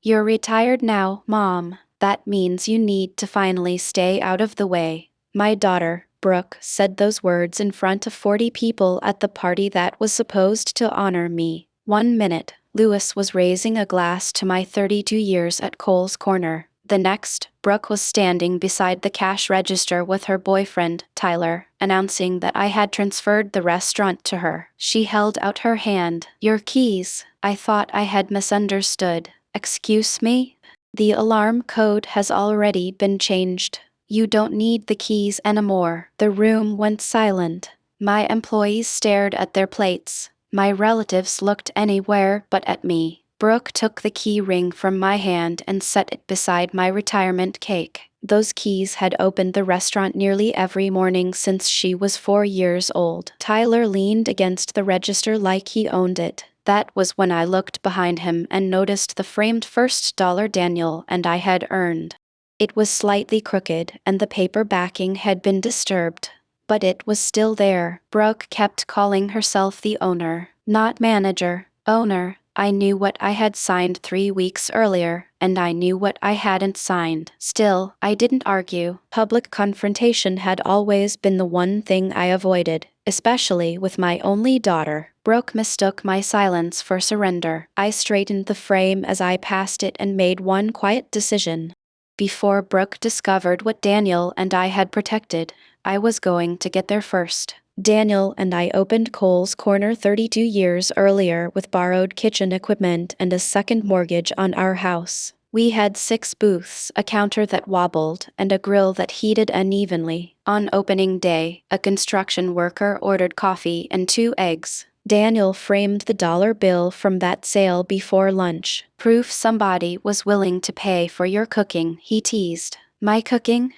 You're retired now, Mom. That means you need to finally stay out of the way. My daughter, Brooke, said those words in front of 40 people at the party that was supposed to honor me. 1 minute, Lewis was raising a glass to my 32 years at Cole's Corner. The next, Brooke was standing beside the cash register with her boyfriend, Tyler, announcing that I had transferred the restaurant to her. She held out her hand. Your keys. I thought I had misunderstood. Excuse me? The alarm code has already been changed. You don't need the keys anymore. The room went silent. My employees stared at their plates. My relatives looked anywhere but at me. Brooke took the key ring from my hand and set it beside my retirement cake. Those keys had opened the restaurant nearly every morning since she was 4 years old. Tyler leaned against the register like he owned it. That was when I looked behind him and noticed the framed first dollar Daniel and I had earned. It was slightly crooked and the paper backing had been disturbed. But it was still there. Brooke kept calling herself the owner, not manager. Owner. I knew what I had signed 3 weeks earlier, and I knew what I hadn't signed. Still, I didn't argue. Public confrontation had always been the one thing I avoided, especially with my only daughter. Brooke mistook my silence for surrender. I straightened the frame as I passed it and made one quiet decision. Before Brooke discovered what Daniel and I had protected, I was going to get there first. Daniel and I opened Cole's Corner 32 years earlier with borrowed kitchen equipment and a second mortgage on our house. We had 6 booths, a counter that wobbled, and a grill that heated unevenly. On opening day, a construction worker ordered coffee and 2 eggs. Daniel framed the dollar bill from that sale before lunch. Proof somebody was willing to pay for your cooking, he teased. My cooking?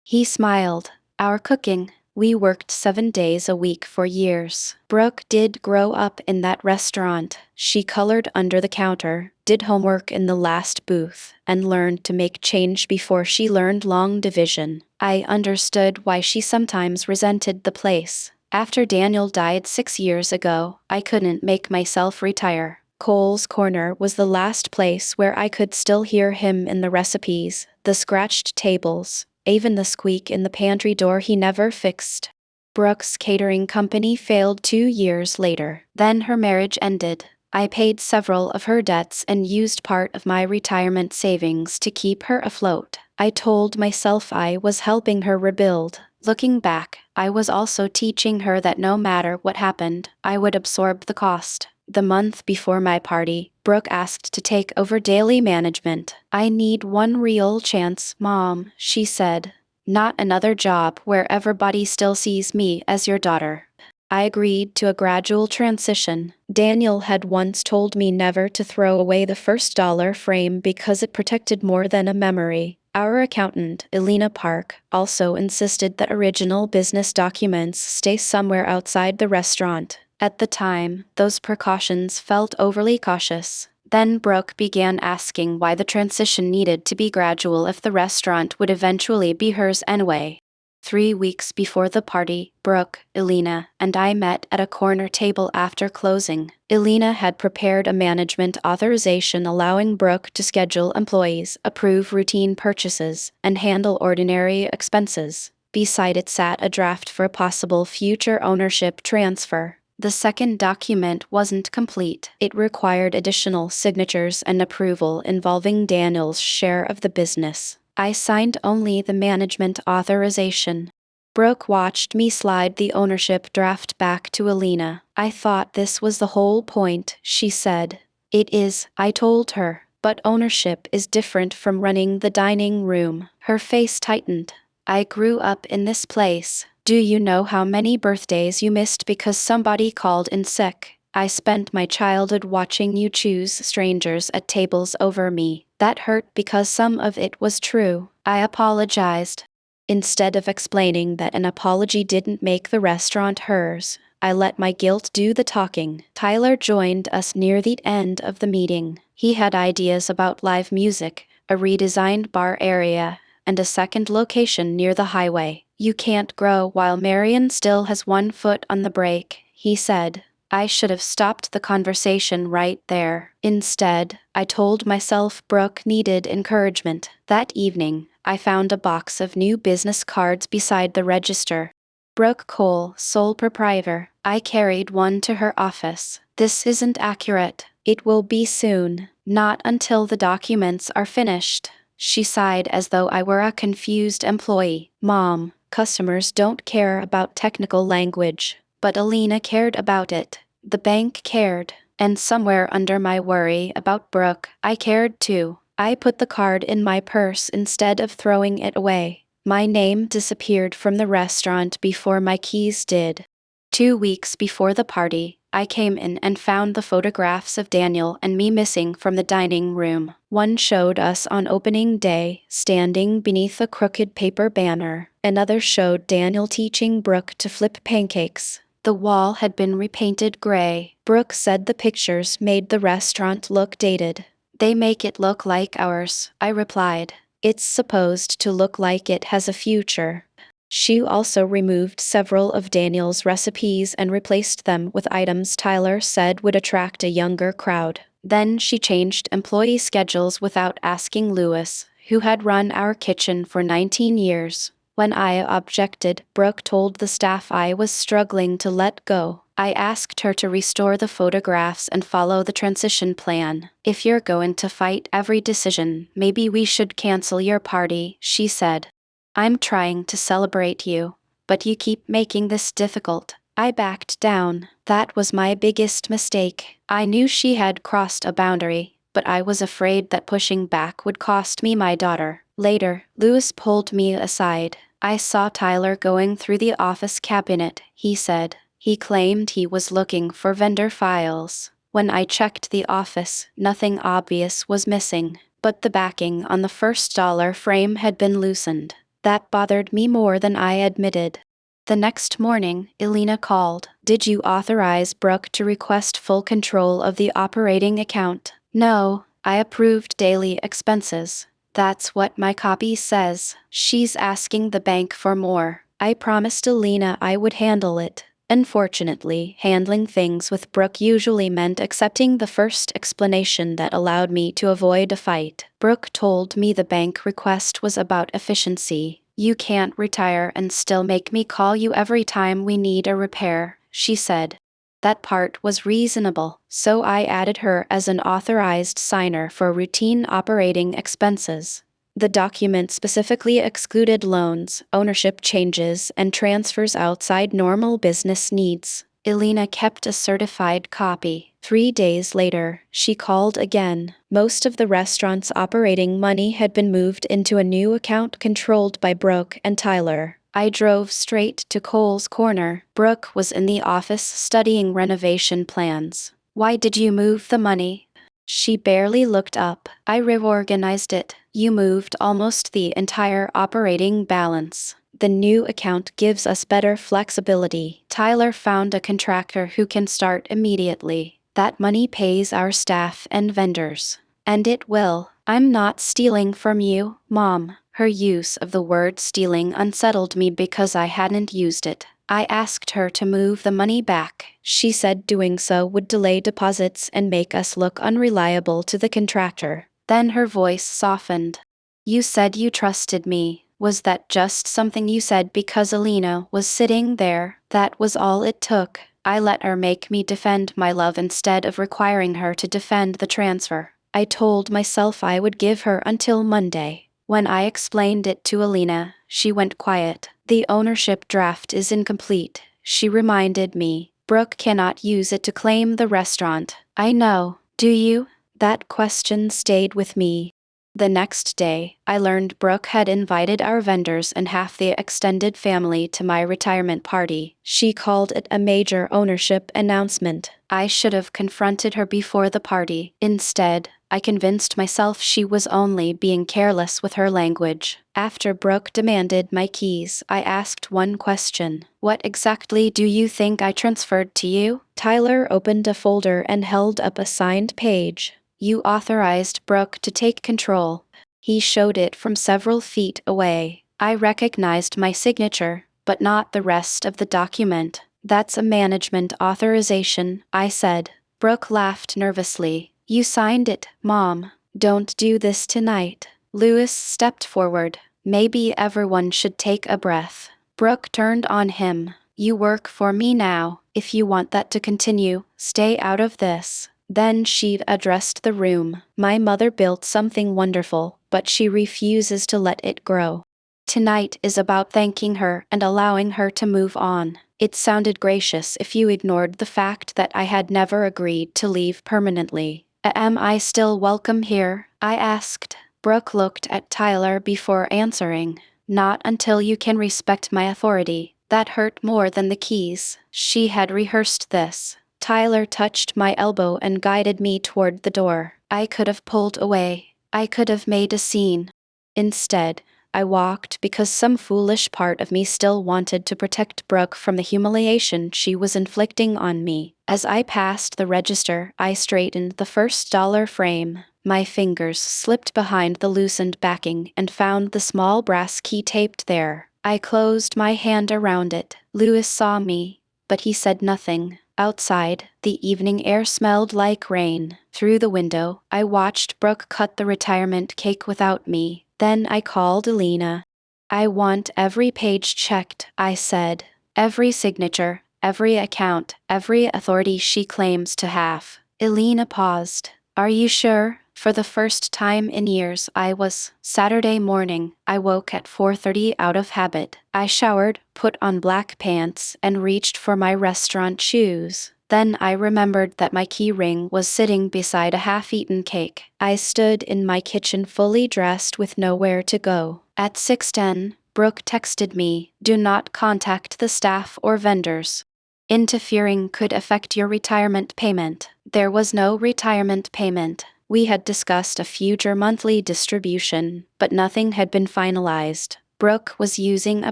He smiled. Our cooking. We worked 7 days a week for years. Brooke did grow up in that restaurant. She colored under the counter, did homework in the last booth, and learned to make change before she learned long division. I understood why she sometimes resented the place. After Daniel died 6 years ago, I couldn't make myself retire. Cole's Corner was the last place where I could still hear him in the recipes, the scratched tables, even the squeak in the pantry door he never fixed. Brooke's catering company failed 2 years later. Then her marriage ended. I paid several of her debts and used part of my retirement savings to keep her afloat. I told myself I was helping her rebuild. Looking back, I was also teaching her that no matter what happened, I would absorb the cost. The month before my party, Brooke asked to take over daily management. I need one real chance, Mom, she said. Not another job where everybody still sees me as your daughter. I agreed to a gradual transition. Daniel had once told me never to throw away the first dollar frame because it protected more than a memory. Our accountant, Elena Park, also insisted that original business documents stay somewhere outside the restaurant. At the time, those precautions felt overly cautious. Then Brooke began asking why the transition needed to be gradual if the restaurant would eventually be hers anyway. 3 weeks before the party, Brooke, Elena, and I met at a corner table after closing. Elena had prepared a management authorization allowing Brooke to schedule employees, approve routine purchases, and handle ordinary expenses. Beside it sat a draft for a possible future ownership transfer. The second document wasn't complete. It required additional signatures and approval involving Daniel's share of the business. I signed only the management authorization. Brooke watched me slide the ownership draft back to Elena. I thought this was the whole point, she said. It is, I told her, but ownership is different from running the dining room. Her face tightened. I grew up in this place. Do you know how many birthdays you missed because somebody called in sick? I spent my childhood watching you choose strangers at tables over me. That hurt because some of it was true. I apologized. Instead of explaining that an apology didn't make the restaurant hers, I let my guilt do the talking. Tyler joined us near the end of the meeting. He had ideas about live music, a redesigned bar area, and a second location near the highway. You can't grow while Marion still has one foot on the brake, he said. I should have stopped the conversation right there. Instead, I told myself Brooke needed encouragement. That evening, I found a box of new business cards beside the register. Brooke Cole, sole proprietor. I carried one to her office. This isn't accurate. It will be soon. Not until the documents are finished. She sighed as though I were a confused employee. Mom, customers don't care about technical language. But Alina cared about it. The bank cared. And somewhere under my worry about Brooke, I cared too. I put the card in my purse instead of throwing it away. My name disappeared from the restaurant before my keys did. 2 weeks before the party, I came in and found the photographs of Daniel and me missing from the dining room. One showed us on opening day, standing beneath a crooked paper banner. Another showed Daniel teaching Brooke to flip pancakes. The wall had been repainted gray. Brooke said the pictures made the restaurant look dated. They make it look like ours, I replied. It's supposed to look like it has a future. She also removed several of Daniel's recipes and replaced them with items Tyler said would attract a younger crowd. Then she changed employee schedules without asking Lewis, who had run our kitchen for 19 years. When I objected, Brooke told the staff I was struggling to let go. I asked her to restore the photographs and follow the transition plan. If you're going to fight every decision, maybe we should cancel your party, she said. I'm trying to celebrate you, but you keep making this difficult. I backed down. That was my biggest mistake. I knew she had crossed a boundary, but I was afraid that pushing back would cost me my daughter. Later, Lewis pulled me aside. I saw Tyler going through the office cabinet, he said. He claimed he was looking for vendor files. When I checked the office, nothing obvious was missing, but the backing on the first dollar frame had been loosened. That bothered me more than I admitted. The next morning, Elena called. Did you authorize Brooke to request full control of the operating account? No, I approved daily expenses. That's what my copy says. She's asking the bank for more. I promised Elena I would handle it. Unfortunately, handling things with Brooke usually meant accepting the first explanation that allowed me to avoid a fight. Brooke told me the bank request was about efficiency. You can't retire and still make me call you every time we need a repair, she said. That part was reasonable, so I added her as an authorized signer for routine operating expenses. The document specifically excluded loans, ownership changes, and transfers outside normal business needs. Elena kept a certified copy. 3 days later, she called again. Most of the restaurant's operating money had been moved into a new account controlled by Brooke and Tyler. I drove straight to Cole's Corner. Brooke was in the office studying renovation plans. Why did you move the money? She barely looked up. I reorganized it. You moved almost the entire operating balance. The new account gives us better flexibility. Tyler found a contractor who can start immediately. That money pays our staff and vendors. And it will. I'm not stealing from you, Mom. Her use of the word stealing unsettled me because I hadn't used it. I asked her to move the money back. She said doing so would delay deposits and make us look unreliable to the contractor. Then her voice softened. You said you trusted me. Was that just something you said because Alina was sitting there? That was all it took. I let her make me defend my love instead of requiring her to defend the transfer. I told myself I would give her until Monday. When I explained it to Alina, she went quiet. The ownership draft is incomplete, she reminded me. Brooke cannot use it to claim the restaurant. I know. Do you? That question stayed with me. The next day, I learned Brooke had invited our vendors and half the extended family to my retirement party. She called it a major ownership announcement. I should have confronted her before the party. Instead, I convinced myself she was only being careless with her language. After Brooke demanded my keys, I asked one question. What exactly do you think I transferred to you? Tyler opened a folder and held up a signed page. You authorized Brooke to take control. He showed it from several feet away. I recognized my signature, but not the rest of the document. That's a management authorization, I said. Brooke laughed nervously. You signed it, Mom. Don't do this tonight. Louis stepped forward. Maybe everyone should take a breath. Brooke turned on him. You work for me now. If you want that to continue, stay out of this. Then she addressed the room. My mother built something wonderful, but she refuses to let it grow. Tonight is about thanking her and allowing her to move on. It sounded gracious if you ignored the fact that I had never agreed to leave permanently. Am I still welcome here? I asked. Brooke looked at Tyler before answering. Not until you can respect my authority. That hurt more than the keys. She had rehearsed this. Tyler touched my elbow and guided me toward the door. I could have pulled away. I could have made a scene. Instead, I walked because some foolish part of me still wanted to protect Brooke from the humiliation she was inflicting on me. As I passed the register, I straightened the first dollar frame. My fingers slipped behind the loosened backing and found the small brass key taped there. I closed my hand around it. Louis saw me, but he said nothing. Outside, the evening air smelled like rain. Through the window, I watched Brooke cut the retirement cake without me. Then I called Elena. I want every page checked, I said. Every signature, every account, every authority she claims to have. Elena paused. Are you sure? For the first time in years I was. Saturday morning, I woke at 4:30 out of habit. I showered, put on black pants, and reached for my restaurant shoes. Then I remembered that my key ring was sitting beside a half-eaten cake. I stood in my kitchen fully dressed with nowhere to go. At 6:10, Brooke texted me, do not contact the staff or vendors. Interfering could affect your retirement payment. There was no retirement payment. We had discussed a future monthly distribution, but nothing had been finalized. Brooke was using a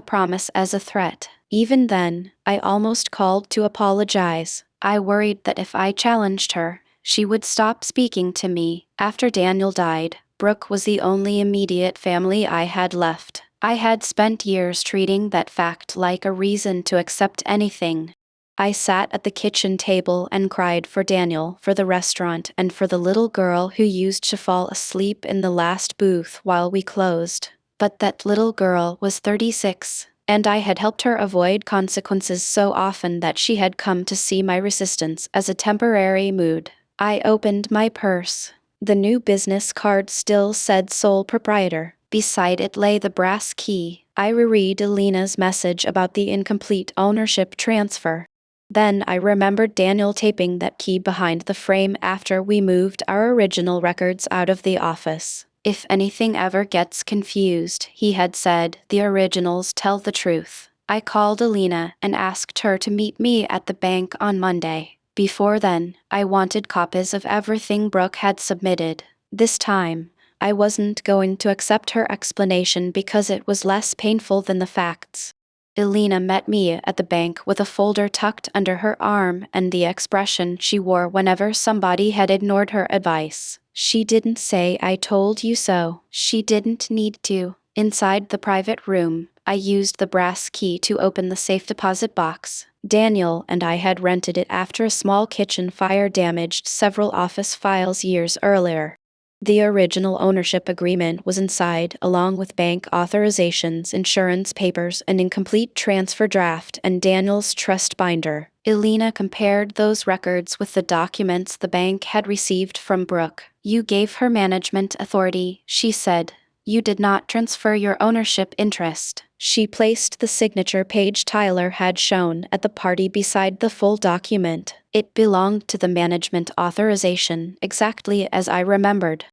promise as a threat. Even then, I almost called to apologize. I worried that if I challenged her, she would stop speaking to me. After Daniel died, Brooke was the only immediate family I had left. I had spent years treating that fact like a reason to accept anything. I sat at the kitchen table and cried for Daniel, for the restaurant, and for the little girl who used to fall asleep in the last booth while we closed. But that little girl was 36, and I had helped her avoid consequences so often that she had come to see my resistance as a temporary mood. I opened my purse. The new business card still said sole proprietor. Beside it lay the brass key. I reread Elena's message about the incomplete ownership transfer. Then I remembered Daniel taping that key behind the frame after we moved our original records out of the office. If anything ever gets confused, he had said, the originals tell the truth. I called Elena and asked her to meet me at the bank on Monday. Before then, I wanted copies of everything Brooke had submitted. This time, I wasn't going to accept her explanation because it was less painful than the facts. Elena met me at the bank with a folder tucked under her arm and the expression she wore whenever somebody had ignored her advice. She didn't say I told you so. She didn't need to. Inside the private room, I used the brass key to open the safe deposit box. Daniel and I had rented it after a small kitchen fire damaged several office files years earlier. The original ownership agreement was inside, along with bank authorizations, insurance papers, an incomplete transfer draft, and Daniel's trust binder. Elena compared those records with the documents the bank had received from Brooke. You gave her management authority, she said. You did not transfer your ownership interest. She placed the signature page Tyler had shown at the party beside the full document. It belonged to the management authorization, exactly as I remembered.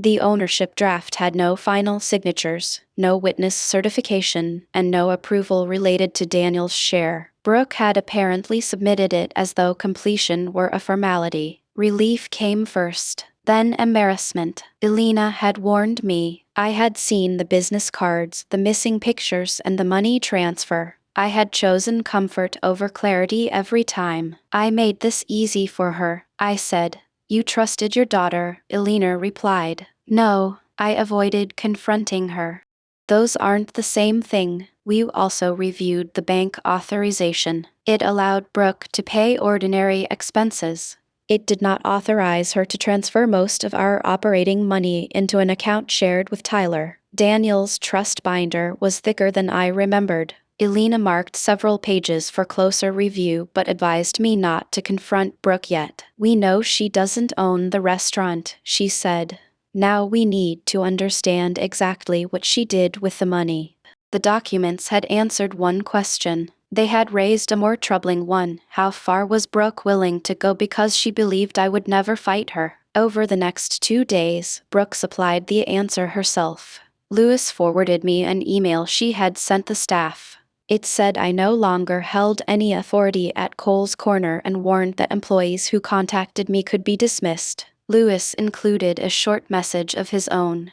The ownership draft had no final signatures, no witness certification, and no approval related to Daniel's share. Brooke had apparently submitted it as though completion were a formality. Relief came first, then embarrassment. Elena had warned me. I had seen the business cards, the missing pictures, and the money transfer. I had chosen comfort over clarity every time. I made this easy for her, I said. You trusted your daughter, Elena replied. No, I avoided confronting her. Those aren't the same thing. We also reviewed the bank authorization. It allowed Brooke to pay ordinary expenses. It did not authorize her to transfer most of our operating money into an account shared with Tyler. Daniel's trust binder was thicker than I remembered. Elena marked several pages for closer review but advised me not to confront Brooke yet. "We know she doesn't own the restaurant," she said. "Now we need to understand exactly what she did with the money." The documents had answered one question. They had raised a more troubling one. How far was Brooke willing to go because she believed I would never fight her? Over the next 2 days, Brooke supplied the answer herself. Lewis forwarded me an email she had sent the staff. It said I no longer held any authority at Cole's Corner and warned that employees who contacted me could be dismissed. Lewis included a short message of his own.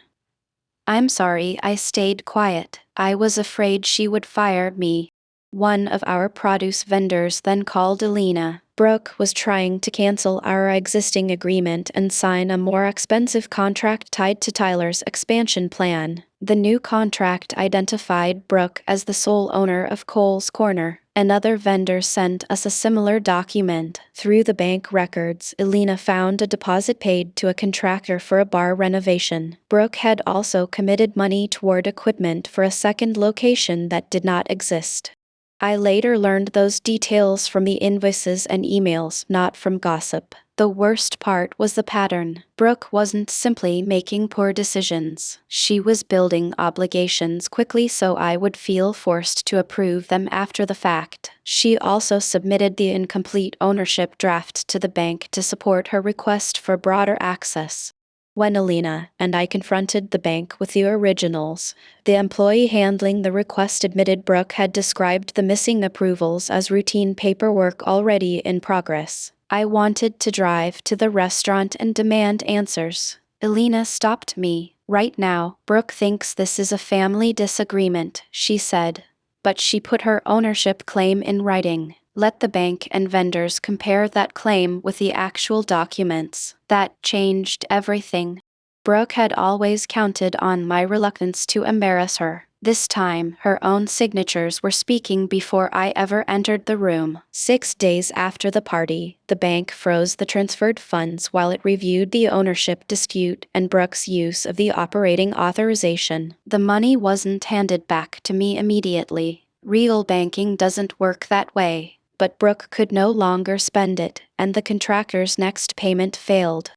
"I'm sorry I stayed quiet. I was afraid she would fire me." One of our produce vendors then called Elena. Brooke was trying to cancel our existing agreement and sign a more expensive contract tied to Tyler's expansion plan. The new contract identified Brooke as the sole owner of Cole's Corner. Another vendor sent us a similar document. Through the bank records, Elena found a deposit paid to a contractor for a bar renovation. Brooke had also committed money toward equipment for a second location that did not exist. I later learned those details from the invoices and emails, not from gossip. The worst part was the pattern. Brooke wasn't simply making poor decisions. She was building obligations quickly so I would feel forced to approve them after the fact. She also submitted the incomplete ownership draft to the bank to support her request for broader access. When Elena and I confronted the bank with the originals, the employee handling the request admitted Brooke had described the missing approvals as routine paperwork already in progress. I wanted to drive to the restaurant and demand answers. Elena stopped me. "Right now, Brooke thinks this is a family disagreement," she said. But she put her ownership claim in writing. Let the bank and vendors compare that claim with the actual documents. That changed everything. Brooke had always counted on my reluctance to embarrass her. This time, her own signatures were speaking before I ever entered the room. 6 days after the party, the bank froze the transferred funds while it reviewed the ownership dispute and Brooke's use of the operating authorization. The money wasn't handed back to me immediately. Real banking doesn't work that way. But Brooke could no longer spend it, and the contractor's next payment failed.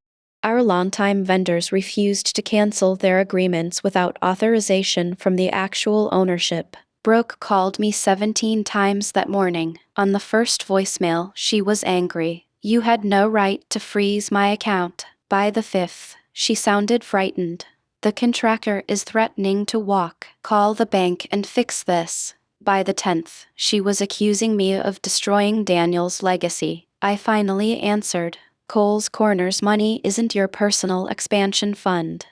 Our longtime vendors refused to cancel their agreements without authorization from the actual ownership. Brooke called me 17 times that morning. On the first voicemail, she was angry. "You had no right to freeze my account." By the fifth, she sounded frightened. "The contractor is threatening to walk. Call the bank and fix this." By the 10th, she was accusing me of destroying Daniel's legacy. I finally answered, "Cole's Corner's money isn't your personal expansion fund.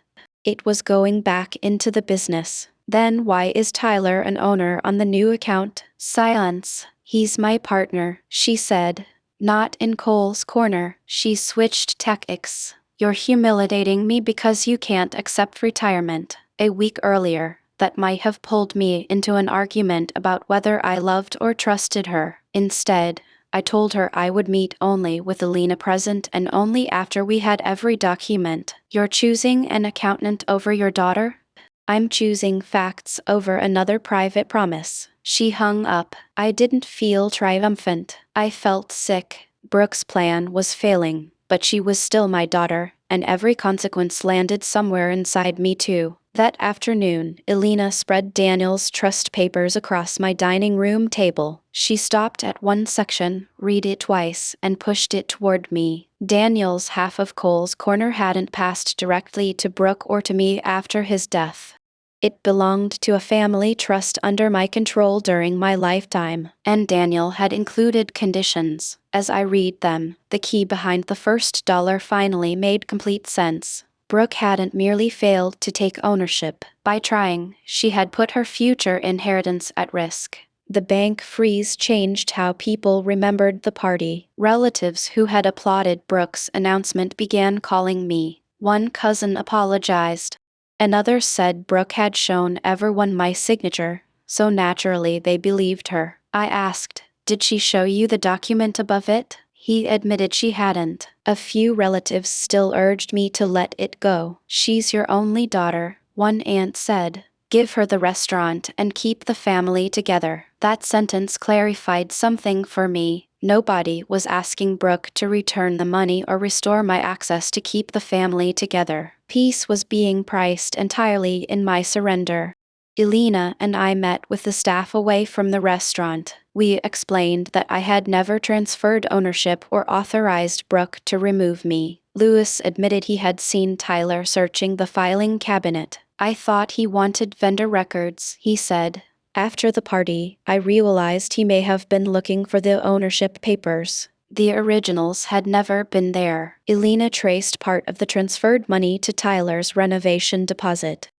It was going back into the business." "Then why is Tyler an owner on the new account?" Silence. "He's my partner," she said. "Not in Cole's Corner." She switched tactics. "You're humiliating me because you can't accept retirement." A week earlier, that might have pulled me into an argument about whether I loved or trusted her. Instead, I told her I would meet only with Elena present and only after we had every document. "You're choosing an accountant over your daughter?" "I'm choosing facts over another private promise." She hung up. I didn't feel triumphant. I felt sick. Brooke's plan was failing, but she was still my daughter, and every consequence landed somewhere inside me too. That afternoon, Elena spread Daniel's trust papers across my dining room table. She stopped at one section, read it twice, and pushed it toward me. Daniel's half of Cole's Corner hadn't passed directly to Brooke or to me after his death. It belonged to a family trust under my control during my lifetime, and Daniel had included conditions. As I read them, the key behind the first dollar finally made complete sense. Brooke hadn't merely failed to take ownership. By trying, she had put her future inheritance at risk. The bank freeze changed how people remembered the party. Relatives who had applauded Brooke's announcement began calling me. One cousin apologized. Another said Brooke had shown everyone my signature. so naturally they believed her. I asked, "Did she show you the document above it?" He admitted she hadn't. A few relatives still urged me to let it go. "She's your only daughter," one aunt said. "Give her the restaurant and keep the family together." That sentence clarified something for me. Nobody was asking Brooke to return the money or restore my access to keep the family together. Peace was being priced entirely in my surrender. Elena and I met with the staff away from the restaurant. We explained that I had never transferred ownership or authorized Brooke to remove me. Lewis admitted he had seen Tyler searching the filing cabinet. "I thought he wanted vendor records," he said. "After the party, I realized he may have been looking for the ownership papers. The originals had never been there." Elena traced part of the transferred money to Tyler's renovation deposit.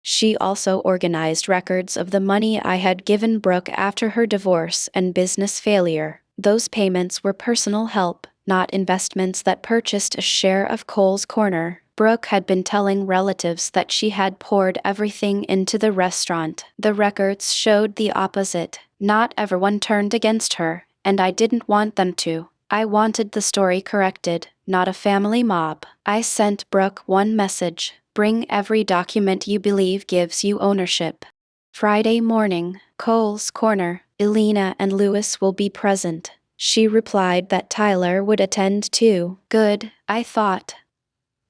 She also organized records of the money I had given Brooke after her divorce and business failure. Those payments were personal help, not investments that purchased a share of Cole's Corner. Brooke had been telling relatives that she had poured everything into the restaurant. The records showed the opposite. Not everyone turned against her, and I didn't want them to. I wanted the story corrected, not a family mob. I sent Brooke one message: "Bring every document you believe gives you ownership." Friday morning, Cole's Corner, "Elena and Lewis will be present." She replied that Tyler would attend too. Good, I thought.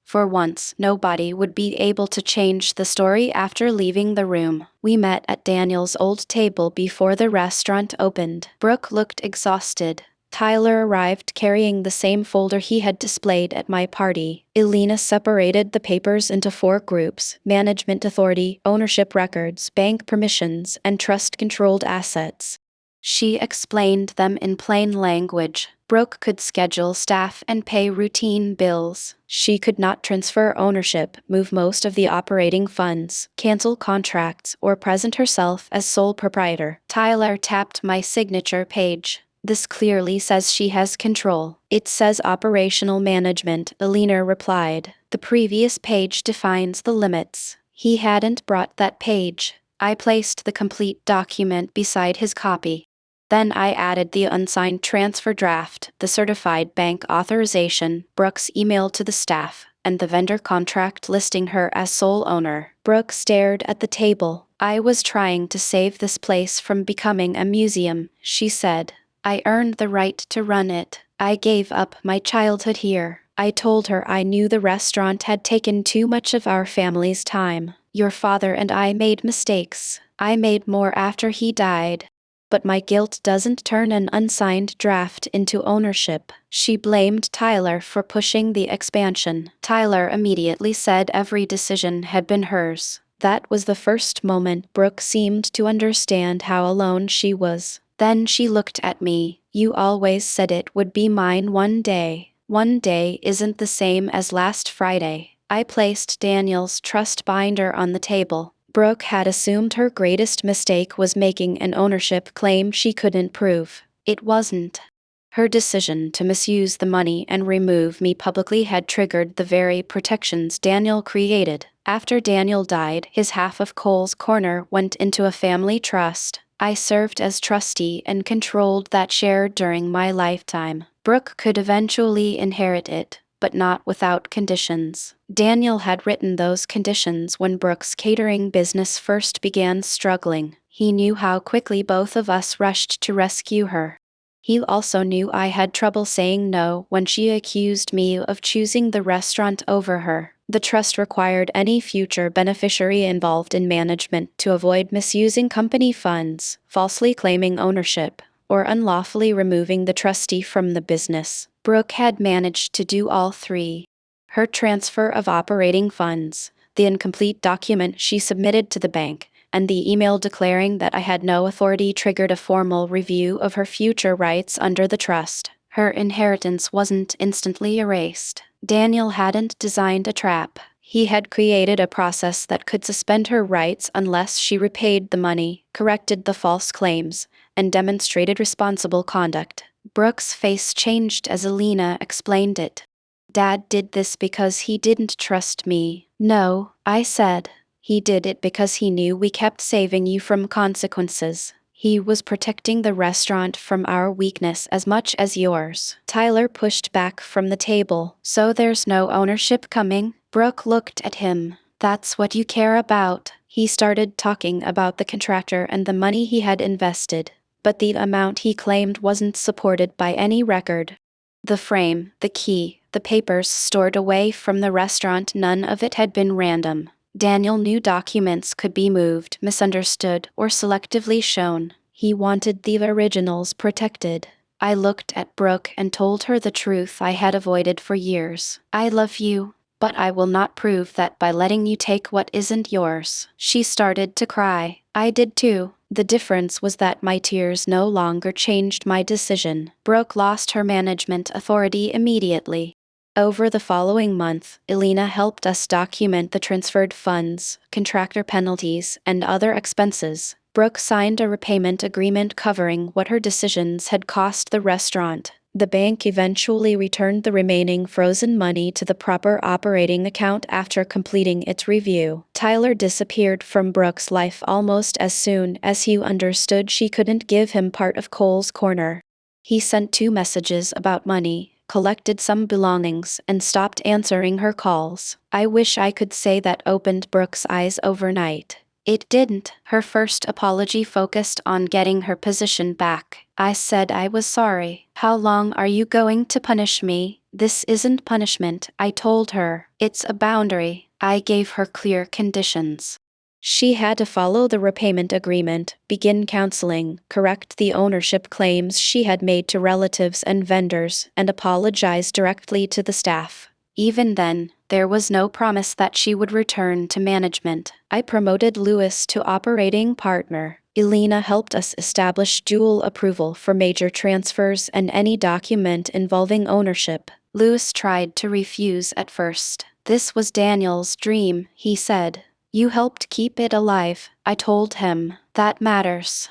For once, nobody would be able to change the story after leaving the room. We met at Daniel's old table before the restaurant opened. Brooke looked exhausted. Tyler arrived carrying the same folder he had displayed at my party. Elena separated the papers into 4 groups: management authority, ownership records, bank permissions, and trust-controlled assets. She explained them in plain language. Brooke could schedule staff and pay routine bills. She could not transfer ownership, move most of the operating funds, cancel contracts, or present herself as sole proprietor. Tyler tapped my signature page. "This clearly says she has control." "It says operational management," Elena replied. "The previous page defines the limits." He hadn't brought that page. I placed the complete document beside his copy. Then I added the unsigned transfer draft, the certified bank authorization, Brooke's email to the staff, and the vendor contract listing her as sole owner. Brooke stared at the table. "I was trying to save this place from becoming a museum," she said. "I earned the right to run it. I gave up my childhood here." I told her I knew the restaurant had taken too much of our family's time. "Your father and I made mistakes. I made more after he died. But my guilt doesn't turn an unsigned draft into ownership." She blamed Tyler for pushing the expansion. Tyler immediately said every decision had been hers. That was the first moment Brooke seemed to understand how alone she was. Then she looked at me. "You always said it would be mine one day." One day isn't the same as last Friday. I placed Daniel's trust binder on the table. Brooke had assumed her greatest mistake was making an ownership claim she couldn't prove. It wasn't. Her decision to misuse the money and remove me publicly had triggered the very protections Daniel created. After Daniel died, his half of Cole's Corner went into a family trust. I served as trustee and controlled that share during my lifetime. Brooke could eventually inherit it, but not without conditions. Daniel had written those conditions when Brooke's catering business first began struggling. He knew how quickly both of us rushed to rescue her. He also knew I had trouble saying no when she accused me of choosing the restaurant over her. The trust required any future beneficiary involved in management to avoid misusing company funds, falsely claiming ownership, or unlawfully removing the trustee from the business. Brooke had managed to do all 3. Her transfer of operating funds, the incomplete document she submitted to the bank, and the email declaring that I had no authority triggered a formal review of her future rights under the trust. Her inheritance wasn't instantly erased. Daniel hadn't designed a trap. He had created a process that could suspend her rights unless she repaid the money, corrected the false claims, and demonstrated responsible conduct. Brooke's face changed as Elena explained it. "Dad did this because he didn't trust me." "No," I said. He did it because he knew we kept saving you from consequences. He was protecting the restaurant from our weakness as much as yours. Tyler pushed back from the table. So there's no ownership coming? Brooke looked at him. That's what you care about. He started talking about the contractor and the money he had invested. But the amount he claimed wasn't supported by any record. The frame, the key, the papers stored away from the restaurant, none of it had been random. Daniel knew documents could be moved, misunderstood, or selectively shown. He wanted the originals protected. I looked at Brooke and told her the truth I had avoided for years. I love you, but I will not prove that by letting you take what isn't yours. She started to cry. I did too. The difference was that my tears no longer changed my decision. Brooke lost her management authority immediately. Over the following month, Elena helped us document the transferred funds, contractor penalties, and other expenses. Brooke signed a repayment agreement covering what her decisions had cost the restaurant. The bank eventually returned the remaining frozen money to the proper operating account after completing its review. Tyler disappeared from Brooke's life almost as soon as he understood she couldn't give him part of Cole's corner. He sent 2 messages about money, collected some belongings, and stopped answering her calls. I wish I could say that opened Brooke's eyes overnight. It didn't. Her first apology focused on getting her position back. I said I was sorry. How long are you going to punish me? This isn't punishment, I told her. It's a boundary. I gave her clear conditions. She had to follow the repayment agreement, begin counseling, correct the ownership claims she had made to relatives and vendors, and apologize directly to the staff. Even then, there was no promise that she would return to management. I promoted Louis to operating partner. Elena helped us establish dual approval for major transfers and any document involving ownership. Louis tried to refuse at first. This was Daniel's dream, he said. You helped keep it alive, I told him. That matters.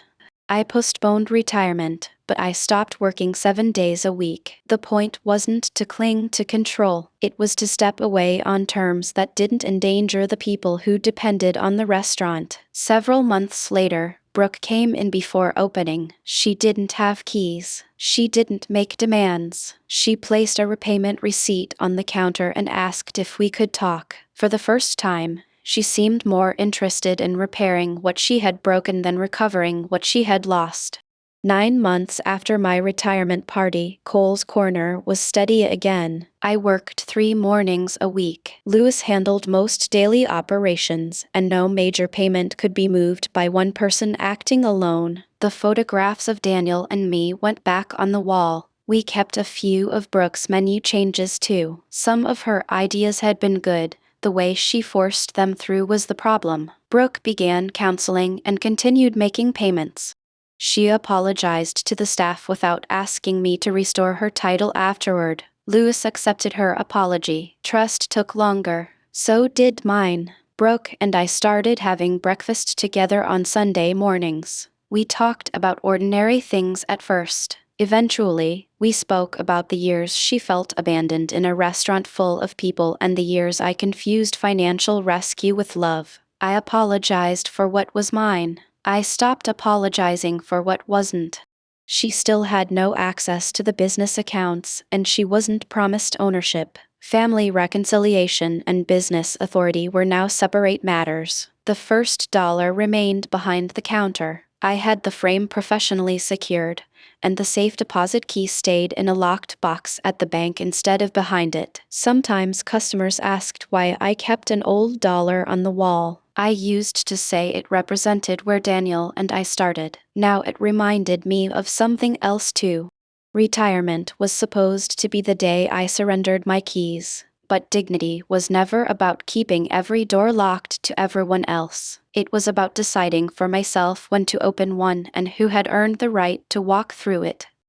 I postponed retirement, but I stopped working 7 days a week. The point wasn't to cling to control, it was to step away on terms that didn't endanger the people who depended on the restaurant. Several months later, Brooke came in before opening. She didn't have keys. She didn't make demands. She placed a repayment receipt on the counter and asked if we could talk. For the first time, she seemed more interested in repairing what she had broken than recovering what she had lost. 9 months after my retirement party, Cole's Corner was steady again. I worked 3 mornings a week. Louis handled most daily operations, and no major payment could be moved by one person acting alone. The photographs of Daniel and me went back on the wall. We kept a few of Brooke's menu changes too. Some of her ideas had been good. The way she forced them through was the problem. Brooke began counseling and continued making payments. She apologized to the staff without asking me to restore her title afterward. Louis accepted her apology. Trust took longer. So did mine. Brooke and I started having breakfast together on Sunday mornings. We talked about ordinary things at first. Eventually, we spoke about the years she felt abandoned in a restaurant full of people and the years I confused financial rescue with love. I apologized for what was mine. I stopped apologizing for what wasn't. She still had no access to the business accounts, and she wasn't promised ownership. Family reconciliation and business authority were now separate matters. The first dollar remained behind the counter. I had the frame professionally secured, and the safe deposit key stayed in a locked box at the bank instead of behind it. Sometimes customers asked why I kept an old dollar on the wall. I used to say it represented where Daniel and I started. Now it reminded me of something else too. Retirement was supposed to be the day I surrendered my keys. But dignity was never about keeping every door locked to everyone else. It was about deciding for myself when to open one and who had earned the right to walk through it.